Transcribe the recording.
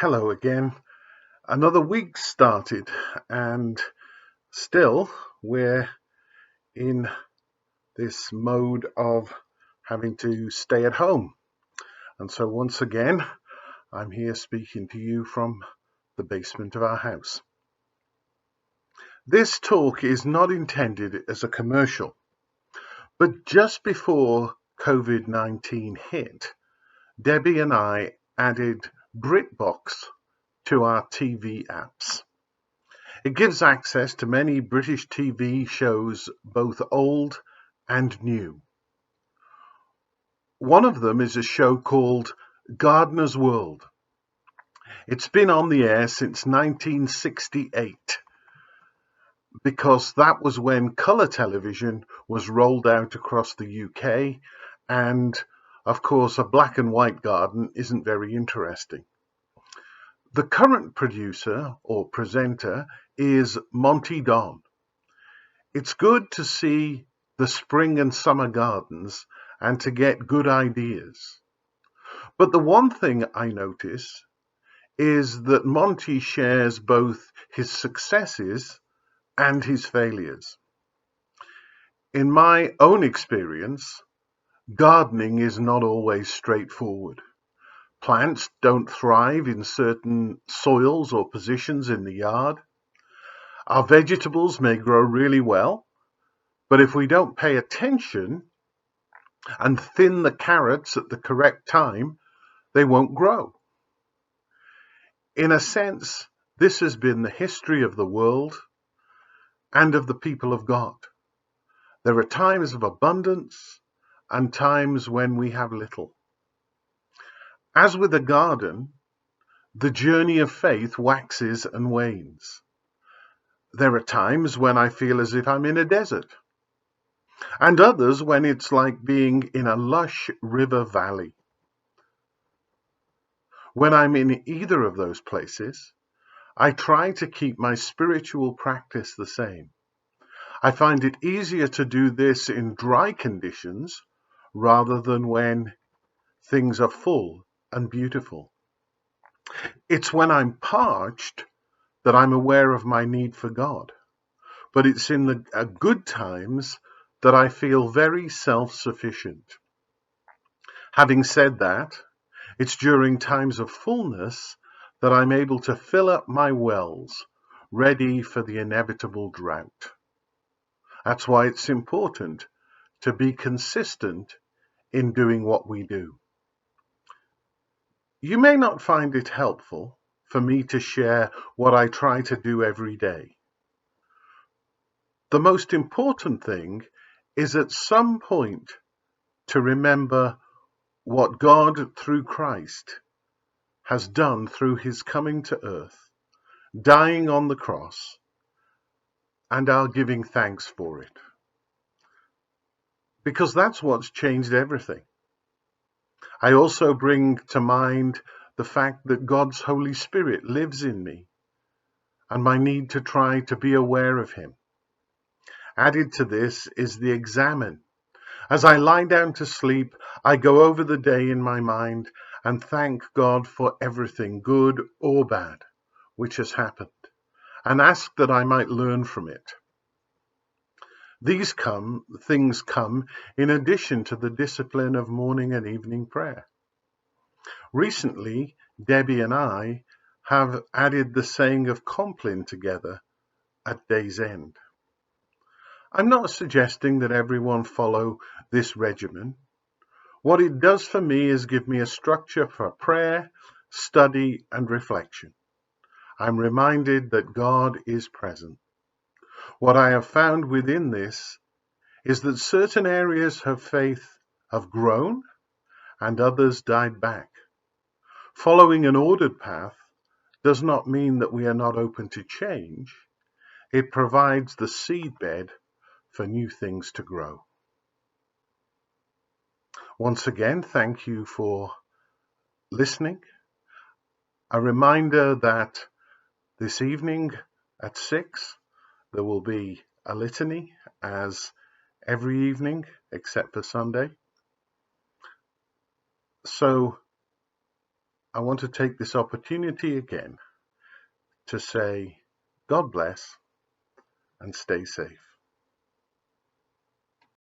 Hello again. Another week started, and still we're in this mode of having to stay at home. And so, once again, I'm here speaking to you from the basement of our house. This talk is not intended as a commercial, but just before COVID-19 hit, Debbie and I added BritBox to our TV apps. It gives access to many British TV shows, both old and new. One of them is a show called Gardener's World. It's been on the air since 1968 because that was when colour television was rolled out across the UK, and of course a black and white garden isn't very interesting. The current producer or presenter is Monty Don. It's good to see the spring and summer gardens and to get good ideas. But the one thing I notice is that Monty shares both his successes and his failures. In my own experience, gardening is not always straightforward. Plants don't thrive in certain soils or positions in the yard. Our vegetables may grow really well, but if we don't pay attention and thin the carrots at the correct time, they won't grow. In a sense, this has been the history of the world and of the people of God. There are times of abundance and times when we have little. As with a garden, the journey of faith waxes and wanes. There are times when I feel as if I'm in a desert, and others when it's like being in a lush river valley. When I'm in either of those places, I try to keep my spiritual practice the same. I find it easier to do this in dry conditions rather than when things are full and beautiful. It's when I'm parched that I'm aware of my need for God, but it's in the good times that I feel very self-sufficient. Having said that, it's during times of fullness that I'm able to fill up my wells, ready for the inevitable drought. That's why it's important to be consistent in doing what we do. You may not find it helpful for me to share what I try to do every day. The most important thing is at some point to remember what God through Christ has done through his coming to earth, dying on the cross, and our giving thanks for it. Because that's what's changed everything. I also bring to mind the fact that God's Holy Spirit lives in me and my need to try to be aware of him. Added to this is the examine. As I lie down to sleep, I go over the day in my mind and thank God for everything, good or bad, which has happened, and ask that I might learn from it. These things come in addition to the discipline of morning and evening prayer. Recently, Debbie and I have added the saying of Compline together at day's end. I'm not suggesting that everyone follow this regimen. What it does for me is give me a structure for prayer, study, and reflection. I'm reminded that God is present. What I have found within this is that certain areas of faith have grown and others died back. Following an ordered path does not mean that we are not open to change. It provides the seedbed for new things to grow. Once again, thank you for listening. A reminder that this evening at 6 there will be a litany, as every evening except for Sunday. So I want to take this opportunity again to say God bless and stay safe.